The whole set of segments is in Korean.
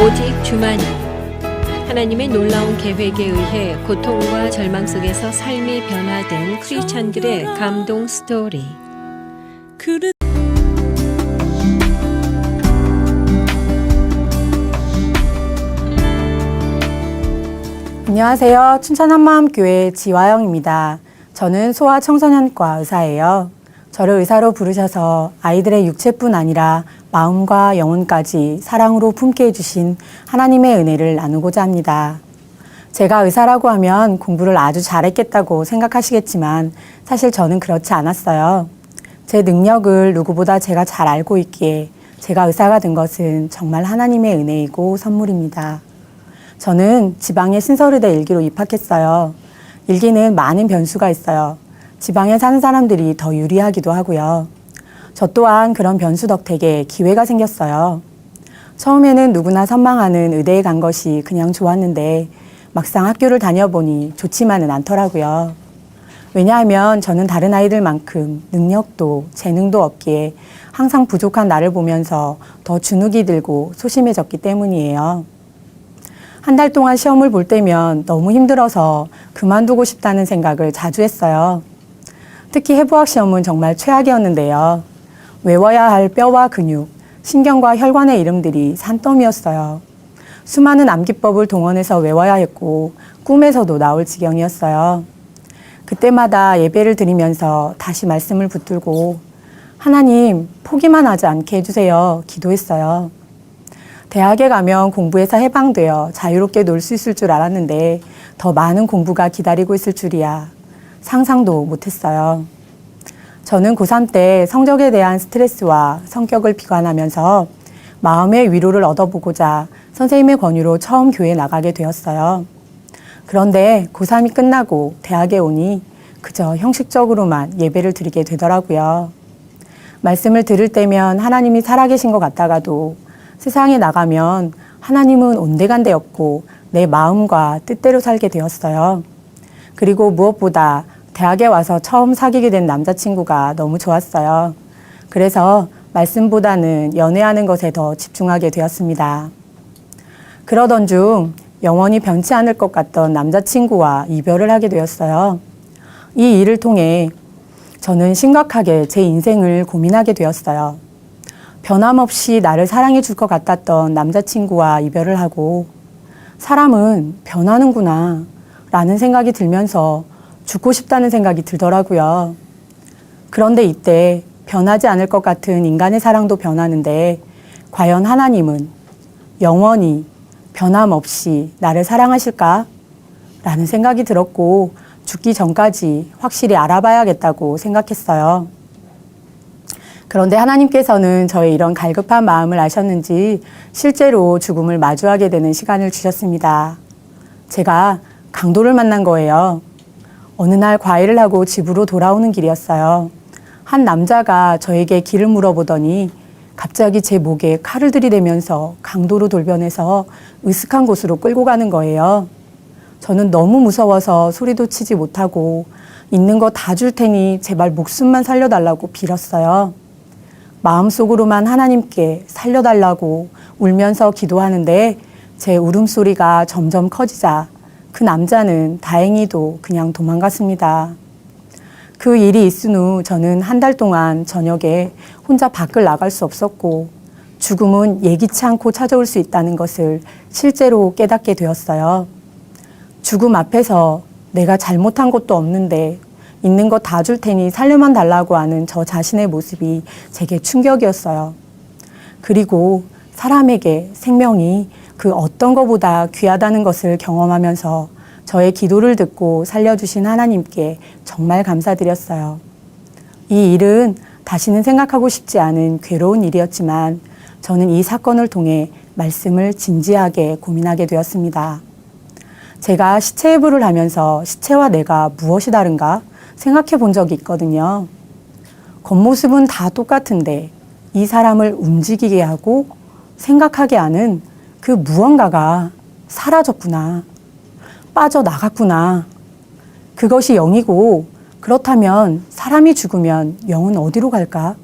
오직 주만이 하나님의 놀라운 계획에 의해 고통과 절망 속에서 삶이 변화된 크리스찬들의 감동 스토리. 안녕하세요. 춘천한마음교회 지화영입니다. 저는 소아청소년과 의사예요. 저를 의사로 부르셔서 아이들의 육체뿐 아니라 마음과 영혼까지 사랑으로 품게 해주신 하나님의 은혜를 나누고자 합니다. 제가 의사라고 하면 공부를 아주 잘했겠다고 생각하시겠지만 사실 저는 그렇지 않았어요. 제 능력을 누구보다 제가 잘 알고 있기에 제가 의사가 된 것은 정말 하나님의 은혜이고 선물입니다. 저는 지방의 신설의대 일기로 입학했어요. 일기는 많은 변수가 있어요. 지방에 사는 사람들이 더 유리하기도 하고요. 저 또한 그런 변수 덕택에 기회가 생겼어요. 처음에는 누구나 선망하는 의대에 간 것이 그냥 좋았는데 막상 학교를 다녀보니 좋지만은 않더라고요. 왜냐하면 저는 다른 아이들만큼 능력도 재능도 없기에 항상 부족한 나를 보면서 더 주눅이 들고 소심해졌기 때문이에요. 한 달 동안 시험을 볼 때면 너무 힘들어서 그만두고 싶다는 생각을 자주 했어요. 특히 해부학 시험은 정말 최악이었는데요. 외워야 할 뼈와 근육, 신경과 혈관의 이름들이 산더미였어요. 수많은 암기법을 동원해서 외워야 했고 꿈에서도 나올 지경이었어요. 그때마다 예배를 드리면서 다시 말씀을 붙들고 하나님 포기만 하지 않게 해주세요 기도했어요. 대학에 가면 공부에서 해방되어 자유롭게 놀 수 있을 줄 알았는데 더 많은 공부가 기다리고 있을 줄이야 상상도 못했어요. 저는 고3 때 성적에 대한 스트레스와 성격을 비관하면서 마음의 위로를 얻어보고자 선생님의 권유로 처음 교회에 나가게 되었어요. 그런데 고3이 끝나고 대학에 오니 그저 형식적으로만 예배를 드리게 되더라고요. 말씀을 들을 때면 하나님이 살아계신 것 같다가도 세상에 나가면 하나님은 온데간데 없고 내 마음과 뜻대로 살게 되었어요. 그리고 무엇보다 대학에 와서 처음 사귀게 된 남자친구가 너무 좋았어요. 그래서 말씀보다는 연애하는 것에 더 집중하게 되었습니다. 그러던 중 영원히 변치 않을 것 같던 남자친구와 이별을 하게 되었어요. 이 일을 통해 저는 심각하게 제 인생을 고민하게 되었어요. 변함없이 나를 사랑해 줄 것 같았던 남자친구와 이별을 하고 사람은 변하는구나 라는 생각이 들면서 죽고 싶다는 생각이 들더라고요. 그런데 이때 변하지 않을 것 같은 인간의 사랑도 변하는데 과연 하나님은 영원히 변함없이 나를 사랑하실까? 라는 생각이 들었고 죽기 전까지 확실히 알아봐야겠다고 생각했어요. 그런데 하나님께서는 저의 이런 갈급한 마음을 아셨는지 실제로 죽음을 마주하게 되는 시간을 주셨습니다. 제가 강도를 만난 거예요. 어느 날 과외를 하고 집으로 돌아오는 길이었어요. 한 남자가 저에게 길을 물어보더니 갑자기 제 목에 칼을 들이대면서 강도로 돌변해서 으슥한 곳으로 끌고 가는 거예요. 저는 너무 무서워서 소리도 치지 못하고 있는 거 다 줄 테니 제발 목숨만 살려달라고 빌었어요. 마음속으로만 하나님께 살려달라고 울면서 기도하는데 제 울음소리가 점점 커지자 그 남자는 다행히도 그냥 도망갔습니다. 그 일이 있은 후 저는 한 달 동안 저녁에 혼자 밖을 나갈 수 없었고 죽음은 예기치 않고 찾아올 수 있다는 것을 실제로 깨닫게 되었어요. 죽음 앞에서 내가 잘못한 것도 없는데 있는 거 다 줄 테니 살려만 달라고 하는 저 자신의 모습이 제게 충격이었어요. 그리고 사람에게 생명이 그 어떤 것보다 귀하다는 것을 경험하면서 저의 기도를 듣고 살려주신 하나님께 정말 감사드렸어요. 이 일은 다시는 생각하고 싶지 않은 괴로운 일이었지만 저는 이 사건을 통해 말씀을 진지하게 고민하게 되었습니다. 제가 시체 해부를 하면서 시체와 내가 무엇이 다른가 생각해 본 적이 있거든요. 겉모습은 다 똑같은데 이 사람을 움직이게 하고 생각하게 하는 그 무언가가 사라졌구나. 빠져나갔구나. 그것이 영이고 그렇다면 사람이 죽으면 영은 어디로 갈까?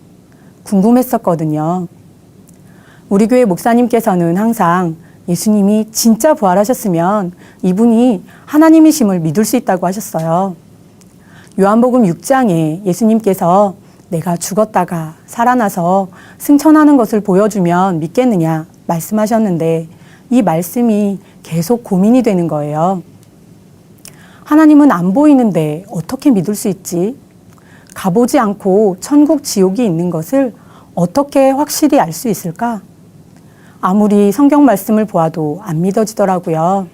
궁금했었거든요. 우리 교회 목사님께서는 항상 예수님이 진짜 부활하셨으면 이분이 하나님이심을 믿을 수 있다고 하셨어요. 요한복음 6장에 예수님께서 내가 죽었다가 살아나서 승천하는 것을 보여주면 믿겠느냐 말씀하셨는데 이 말씀이 계속 고민이 되는 거예요. 하나님은 안 보이는데 어떻게 믿을 수 있지? 가보지 않고 천국, 지옥이 있는 것을 어떻게 확실히 알 수 있을까? 아무리 성경 말씀을 보아도 안 믿어지더라고요.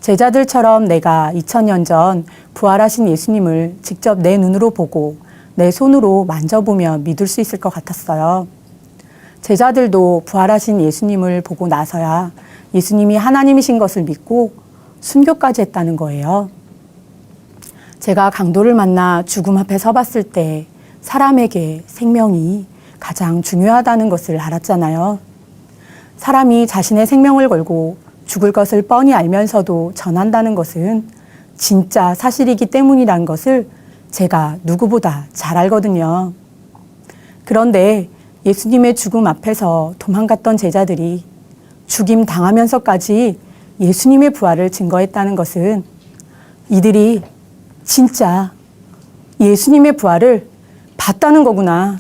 제자들처럼 내가 2000년 전 부활하신 예수님을 직접 내 눈으로 보고 내 손으로 만져보며 믿을 수 있을 것 같았어요. 제자들도 부활하신 예수님을 보고 나서야 예수님이 하나님이신 것을 믿고 순교까지 했다는 거예요. 제가 강도를 만나 죽음 앞에 서봤을 때 사람에게 생명이 가장 중요하다는 것을 알았잖아요. 사람이 자신의 생명을 걸고 죽을 것을 뻔히 알면서도 전한다는 것은 진짜 사실이기 때문이란 것을 제가 누구보다 잘 알거든요. 그런데 예수님의 죽음 앞에서 도망갔던 제자들이 죽임 당하면서까지 예수님의 부활을 증거했다는 것은 이들이 진짜 예수님의 부활을 봤다는 거구나.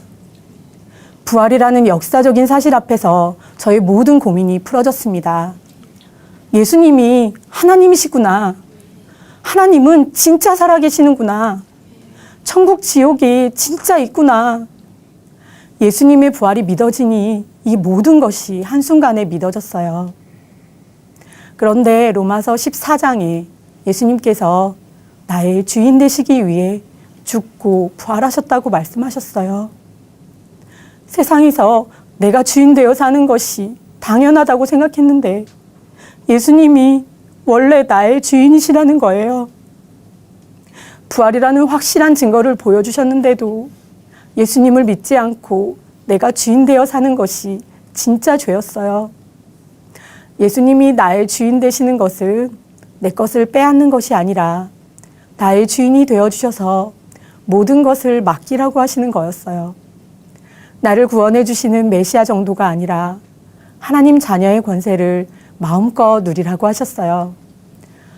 부활이라는 역사적인 사실 앞에서 저의 모든 고민이 풀어졌습니다. 예수님이 하나님이시구나. 하나님은 진짜 살아계시는구나. 천국, 지옥이 진짜 있구나. 예수님의 부활이 믿어지니 이 모든 것이 한순간에 믿어졌어요. 그런데 로마서 14장에 예수님께서 나의 주인 되시기 위해 죽고 부활하셨다고 말씀하셨어요. 세상에서 내가 주인 되어 사는 것이 당연하다고 생각했는데 예수님이 원래 나의 주인이시라는 거예요. 부활이라는 확실한 증거를 보여주셨는데도 예수님을 믿지 않고 내가 주인 되어 사는 것이 진짜 죄였어요. 예수님이 나의 주인 되시는 것은 내 것을 빼앗는 것이 아니라 나의 주인이 되어주셔서 모든 것을 맡기라고 하시는 거였어요. 나를 구원해 주시는 메시아 정도가 아니라 하나님 자녀의 권세를 마음껏 누리라고 하셨어요.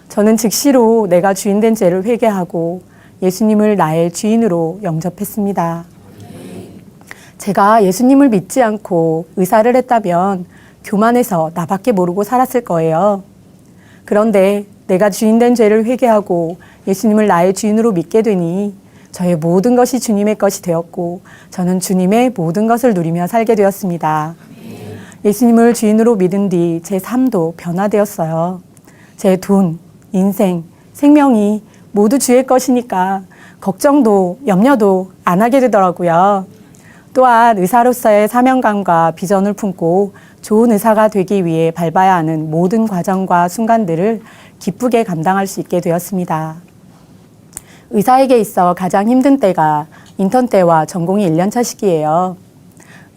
저는 즉시로 내가 주인된 죄를 회개하고 예수님을 나의 주인으로 영접했습니다. 제가 예수님을 믿지 않고 의사를 했다면 교만해서 나밖에 모르고 살았을 거예요. 그런데 내가 주인된 죄를 회개하고 예수님을 나의 주인으로 믿게 되니 저의 모든 것이 주님의 것이 되었고 저는 주님의 모든 것을 누리며 살게 되었습니다. 예수님을 주인으로 믿은 뒤 제 삶도 변화되었어요. 제 돈, 인생, 생명이 모두 주의 것이니까 걱정도 염려도 안 하게 되더라고요. 또한 의사로서의 사명감과 비전을 품고 좋은 의사가 되기 위해 밟아야 하는 모든 과정과 순간들을 기쁘게 감당할 수 있게 되었습니다. 의사에게 있어 가장 힘든 때가 인턴 때와 전공이 1년차 시기예요.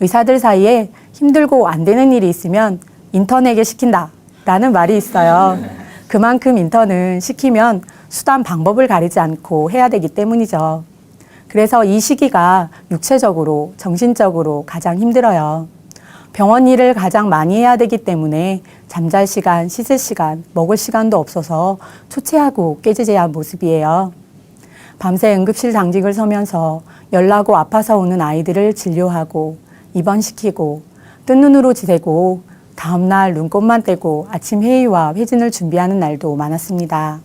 의사들 사이에 힘들고 안 되는 일이 있으면 인턴에게 시킨다 라는 말이 있어요. 그만큼 인턴은 시키면 수단 방법을 가리지 않고 해야 되기 때문이죠. 그래서 이 시기가 육체적으로, 정신적으로 가장 힘들어요. 병원 일을 가장 많이 해야 되기 때문에 잠잘 시간, 씻을 시간, 먹을 시간도 없어서 초췌하고 깨지제한 모습이에요. 밤새 응급실 당직을 서면서 열나고 아파서 오는 아이들을 진료하고 입원시키고 뜬 눈으로 지새고 다음날 눈곱만 떼고 아침 회의와 회진을 준비하는 날도 많았습니다.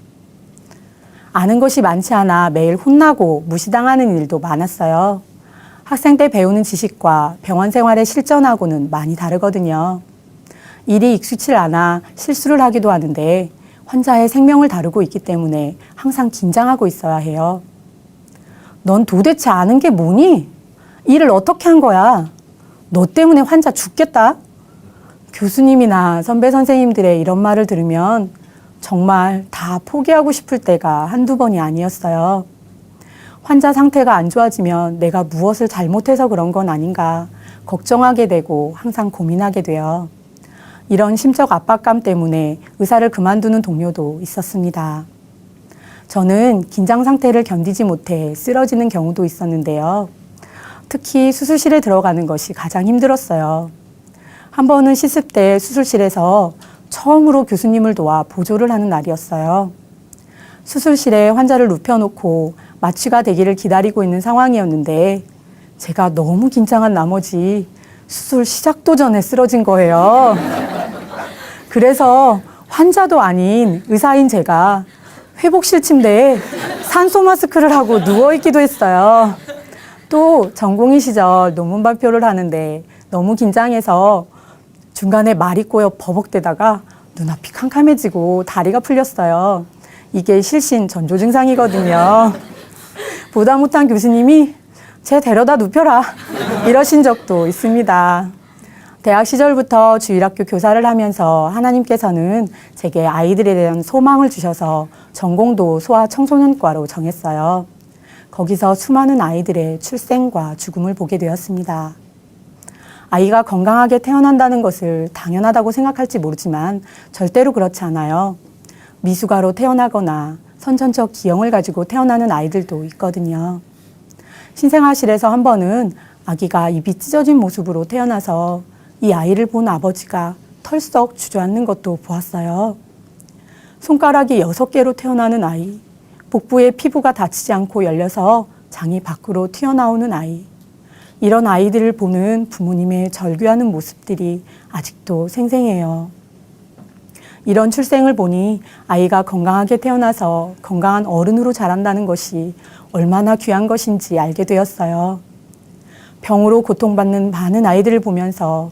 아는 것이 많지 않아 매일 혼나고 무시당하는 일도 많았어요. 학생 때 배우는 지식과 병원 생활에 실전하고는 많이 다르거든요. 일이 익숙치 않아 실수를 하기도 하는데 환자의 생명을 다루고 있기 때문에 항상 긴장하고 있어야 해요. 넌 도대체 아는 게 뭐니? 일을 어떻게 한 거야? 너 때문에 환자 죽겠다? 교수님이나 선배 선생님들의 이런 말을 들으면 정말 다 포기하고 싶을 때가 한두 번이 아니었어요. 환자 상태가 안 좋아지면 내가 무엇을 잘못해서 그런 건 아닌가 걱정하게 되고 항상 고민하게 돼요. 이런 심적 압박감 때문에 의사를 그만두는 동료도 있었습니다. 저는 긴장 상태를 견디지 못해 쓰러지는 경우도 있었는데요. 특히 수술실에 들어가는 것이 가장 힘들었어요. 한 번은 시습 때 수술실에서 처음으로 교수님을 도와 보조를 하는 날이었어요. 수술실에 환자를 눕혀놓고 마취가 되기를 기다리고 있는 상황이었는데 제가 너무 긴장한 나머지 수술 시작도 전에 쓰러진 거예요. 그래서 환자도 아닌 의사인 제가 회복실 침대에 산소 마스크를 하고 누워있기도 했어요. 또 전공의 시절 논문 발표를 하는데 너무 긴장해서 중간에 말이 꼬여 버벅대다가 눈앞이 캄캄해지고 다리가 풀렸어요. 이게 실신 전조 증상이거든요. 보다 못한 교수님이 쟤 데려다 눕혀라 이러신 적도 있습니다. 대학 시절부터 주일학교 교사를 하면서 하나님께서는 제게 아이들에 대한 소망을 주셔서 전공도 소아청소년과로 정했어요. 거기서 수많은 아이들의 출생과 죽음을 보게 되었습니다. 아이가 건강하게 태어난다는 것을 당연하다고 생각할지 모르지만 절대로 그렇지 않아요. 미숙아로 태어나거나 선천적 기형을 가지고 태어나는 아이들도 있거든요. 신생아실에서 한 번은 아기가 입이 찢어진 모습으로 태어나서 이 아이를 본 아버지가 털썩 주저앉는 것도 보았어요. 손가락이 6개로 태어나는 아이, 복부의 피부가 닿지 않고 열려서 장이 밖으로 튀어나오는 아이, 이런 아이들을 보는 부모님의 절규하는 모습들이 아직도 생생해요. 이런 출생을 보니 아이가 건강하게 태어나서 건강한 어른으로 자란다는 것이 얼마나 귀한 것인지 알게 되었어요. 병으로 고통받는 많은 아이들을 보면서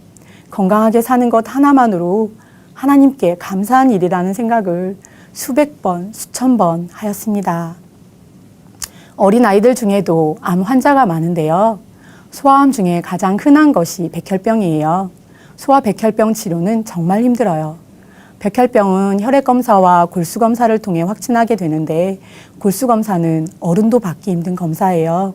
건강하게 사는 것 하나만으로 하나님께 감사한 일이라는 생각을 수백 번, 수천 번 하였습니다. 어린 아이들 중에도 암 환자가 많은데요. 소아암 중에 가장 흔한 것이 백혈병이에요. 소아백혈병 치료는 정말 힘들어요. 백혈병은 혈액검사와 골수검사를 통해 확진하게 되는데 골수검사는 어른도 받기 힘든 검사예요.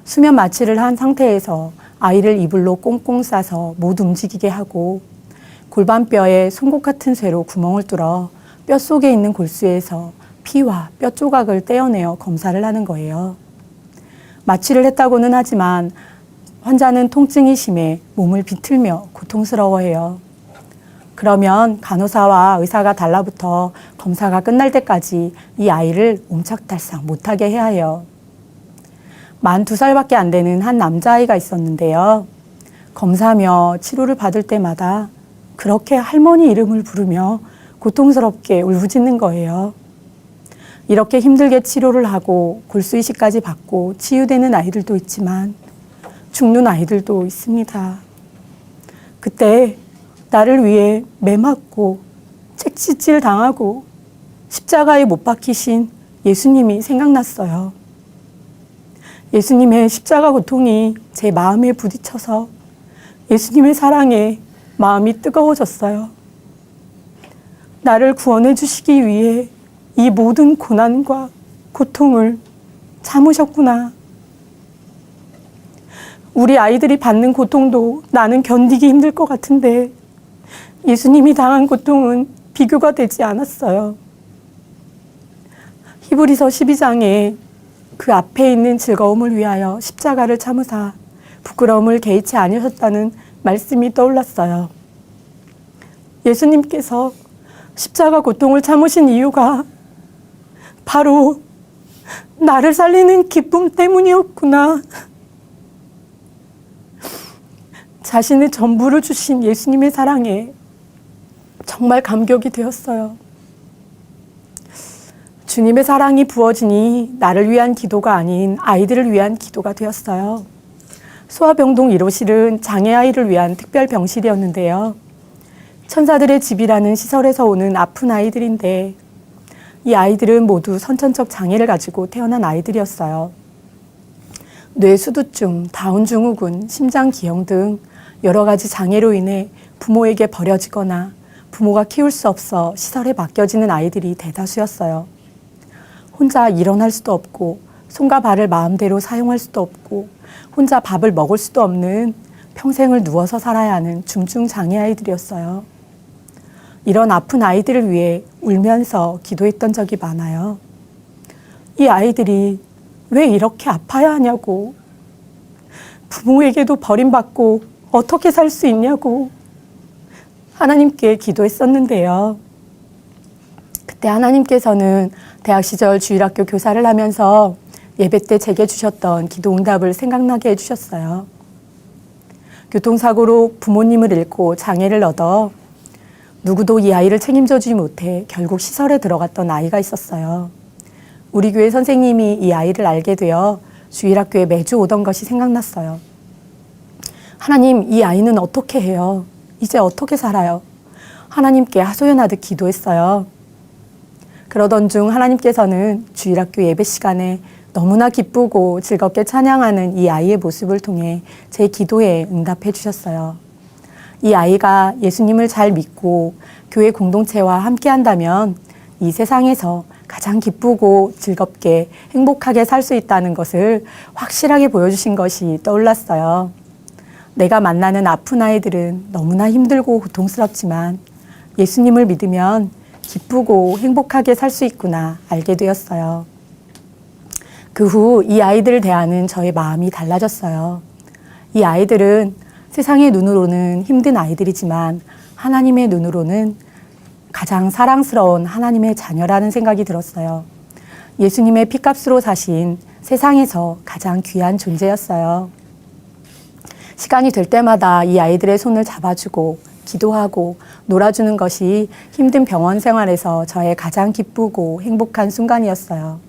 수면 마취를 한 상태에서 아이를 이불로 꽁꽁 싸서 못 움직이게 하고 골반뼈에 송곳 같은 쇠로 구멍을 뚫어 뼈 속에 있는 골수에서 피와 뼈 조각을 떼어내어 검사를 하는 거예요. 마취를 했다고는 하지만 환자는 통증이 심해 몸을 비틀며 고통스러워해요. 그러면 간호사와 의사가 달라붙어 검사가 끝날 때까지 이 아이를 옴착달싹 못하게 해야 해요. 만 2살밖에 안 되는 한 남자아이가 있었는데요. 검사며 치료를 받을 때마다 그렇게 할머니 이름을 부르며 고통스럽게 울부짖는 거예요. 이렇게 힘들게 치료를 하고 골수이식까지 받고 치유되는 아이들도 있지만 죽는 아이들도 있습니다. 그때 나를 위해 매 맞고 채찍질 당하고 십자가에 못 박히신 예수님이 생각났어요. 예수님의 십자가 고통이 제 마음에 부딪혀서 예수님의 사랑에 마음이 뜨거워졌어요. 나를 구원해 주시기 위해 이 모든 고난과 고통을 참으셨구나. 우리 아이들이 받는 고통도 나는 견디기 힘들 것 같은데 예수님이 당한 고통은 비교가 되지 않았어요. 히브리서 12장에 그 앞에 있는 즐거움을 위하여 십자가를 참으사 부끄러움을 개의치 아니하셨다는 말씀이 떠올랐어요. 예수님께서 십자가 고통을 참으신 이유가 바로 나를 살리는 기쁨 때문이었구나. 자신의 전부를 주신 예수님의 사랑에 정말 감격이 되었어요. 주님의 사랑이 부어지니 나를 위한 기도가 아닌 아이들을 위한 기도가 되었어요. 소아병동 1호실은 장애아이를 위한 특별 병실이었는데요. 천사들의 집이라는 시설에서 오는 아픈 아이들인데 이 아이들은 모두 선천적 장애를 가지고 태어난 아이들이었어요. 뇌수두증, 다운증후군, 심장기형 등 여러 가지 장애로 인해 부모에게 버려지거나 부모가 키울 수 없어 시설에 맡겨지는 아이들이 대다수였어요. 혼자 일어날 수도 없고 손과 발을 마음대로 사용할 수도 없고 혼자 밥을 먹을 수도 없는 평생을 누워서 살아야 하는 중증 장애 아이들이었어요. 이런 아픈 아이들을 위해 울면서 기도했던 적이 많아요. 이 아이들이 왜 이렇게 아파야 하냐고, 부모에게도 버림받고 어떻게 살 수 있냐고 하나님께 기도했었는데요. 그때 하나님께서는 대학 시절 주일학교 교사를 하면서 예배 때 제게 주셨던 기도 응답을 생각나게 해주셨어요. 교통사고로 부모님을 잃고 장애를 얻어 누구도 이 아이를 책임져주지 못해 결국 시설에 들어갔던 아이가 있었어요. 우리 교회 선생님이 이 아이를 알게 되어 주일학교에 매주 오던 것이 생각났어요. 하나님, 이 아이는 어떻게 해요? 이제 어떻게 살아요? 하나님께 하소연하듯 기도했어요. 그러던 중 하나님께서는 주일학교 예배 시간에 너무나 기쁘고 즐겁게 찬양하는 이 아이의 모습을 통해 제 기도에 응답해 주셨어요. 이 아이가 예수님을 잘 믿고 교회 공동체와 함께 한다면 이 세상에서 가장 기쁘고 즐겁게 행복하게 살 수 있다는 것을 확실하게 보여주신 것이 떠올랐어요. 내가 만나는 아픈 아이들은 너무나 힘들고 고통스럽지만 예수님을 믿으면 기쁘고 행복하게 살 수 있구나 알게 되었어요. 그 후 이 아이들을 대하는 저의 마음이 달라졌어요. 이 아이들은 세상의 눈으로는 힘든 아이들이지만 하나님의 눈으로는 가장 사랑스러운 하나님의 자녀라는 생각이 들었어요. 예수님의 피값으로 사신 세상에서 가장 귀한 존재였어요. 시간이 될 때마다 이 아이들의 손을 잡아주고 기도하고 놀아주는 것이 힘든 병원 생활에서 저의 가장 기쁘고 행복한 순간이었어요.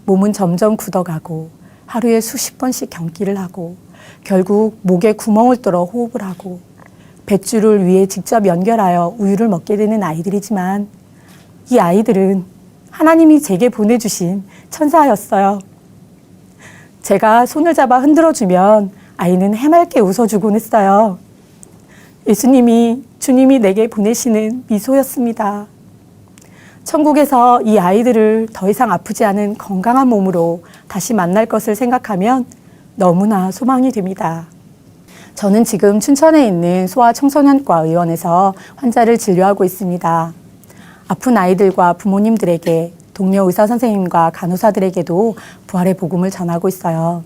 몸은 점점 굳어가고 하루에 수십 번씩 경기를 하고 결국 목에 구멍을 뚫어 호흡을 하고 뱃줄을 위에 직접 연결하여 우유를 먹게 되는 아이들이지만 이 아이들은 하나님이 제게 보내주신 천사였어요. 제가 손을 잡아 흔들어주면 아이는 해맑게 웃어주곤 했어요. 주님이 내게 보내시는 미소였습니다. 천국에서 이 아이들을 더 이상 아프지 않은 건강한 몸으로 다시 만날 것을 생각하면 너무나 소망이 됩니다. 저는 지금 춘천에 있는 소아청소년과 의원에서 환자를 진료하고 있습니다. 아픈 아이들과 부모님들에게 동료 의사 선생님과 간호사들에게도 부활의 복음을 전하고 있어요.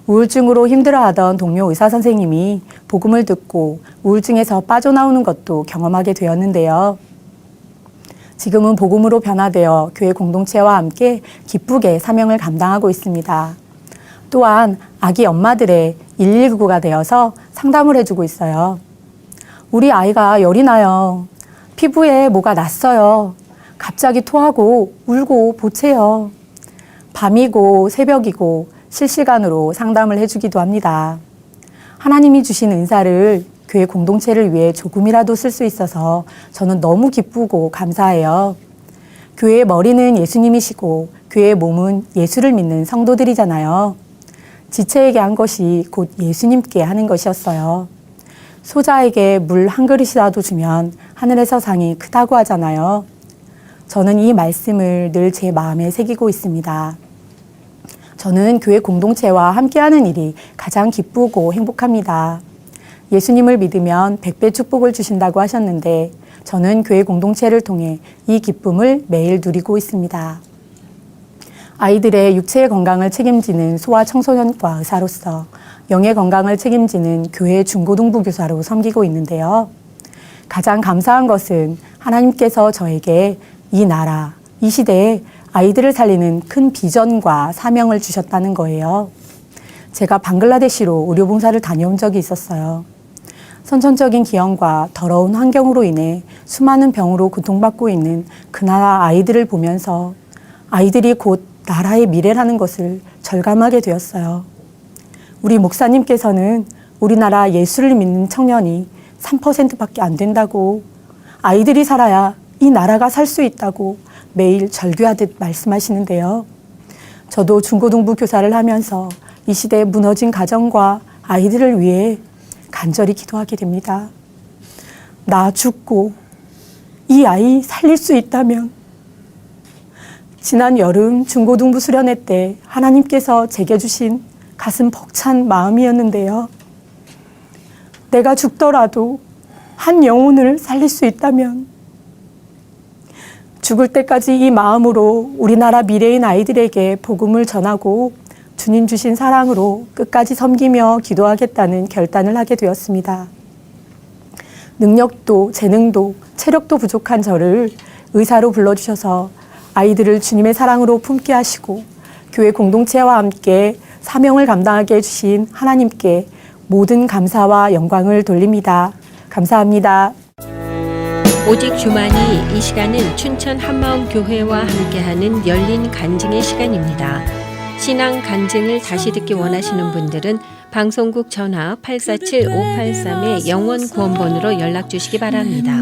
우울증으로 힘들어하던 동료 의사 선생님이 복음을 듣고 우울증에서 빠져나오는 것도 경험하게 되었는데요. 지금은 복음으로 변화되어 교회 공동체와 함께 기쁘게 사명을 감당하고 있습니다. 또한 아기 엄마들의 119가 되어서 상담을 해주고 있어요. 우리 아이가 열이 나요. 피부에 뭐가 났어요. 갑자기 토하고 울고 보채요. 밤이고 새벽이고 실시간으로 상담을 해주기도 합니다. 하나님이 주신 은사를 교회 공동체를 위해 조금이라도 쓸 수 있어서 저는 너무 기쁘고 감사해요. 교회의 머리는 예수님이시고 교회의 몸은 예수를 믿는 성도들이잖아요. 지체에게 한 것이 곧 예수님께 하는 것이었어요. 소자에게 물 한 그릇이라도 주면 하늘에서 상이 크다고 하잖아요. 저는 이 말씀을 늘 제 마음에 새기고 있습니다. 저는 교회 공동체와 함께하는 일이 가장 기쁘고 행복합니다. 예수님을 믿으면 100배 축복을 주신다고 하셨는데 저는 교회 공동체를 통해 이 기쁨을 매일 누리고 있습니다. 아이들의 육체의 건강을 책임지는 소아청소년과 의사로서 영의 건강을 책임지는 교회 중고등부 교사로 섬기고 있는데요. 가장 감사한 것은 하나님께서 저에게 이 나라, 이 시대에 아이들을 살리는 큰 비전과 사명을 주셨다는 거예요. 제가 방글라데시로 의료봉사를 다녀온 적이 있었어요. 선천적인 기형과 더러운 환경으로 인해 수많은 병으로 고통받고 있는 그 나라 아이들을 보면서 아이들이 곧 나라의 미래라는 것을 절감하게 되었어요. 우리 목사님께서는 우리나라 예수를 믿는 청년이 3%밖에 안 된다고, 아이들이 살아야 이 나라가 살 수 있다고 매일 절규하듯 말씀하시는데요. 저도 중고등부 교사를 하면서 이 시대에 무너진 가정과 아이들을 위해 간절히 기도하게 됩니다. 나 죽고 이 아이 살릴 수 있다면. 지난 여름 중고등부 수련회 때 하나님께서 제게 주신 가슴 벅찬 마음이었는데요. 내가 죽더라도 한 영혼을 살릴 수 있다면 죽을 때까지 이 마음으로 우리나라 미래인 아이들에게 복음을 전하고 주님 주신 사랑으로 끝까지 섬기며 기도하겠다는 결단을 하게 되었습니다. 능력도 재능도 체력도 부족한 저를 의사로 불러주셔서 아이들을 주님의 사랑으로 품게 하시고 교회 공동체와 함께 사명을 감당하게 해주신 하나님께 모든 감사와 영광을 돌립니다. 감사합니다. 오직 주만이 이 시간은 춘천 한마음 교회와 함께하는 열린 간증의 시간입니다. 신앙 간증을 다시 듣기 원하시는 분들은 방송국 전화 847-583의 영원 구원번호로 연락 주시기 바랍니다.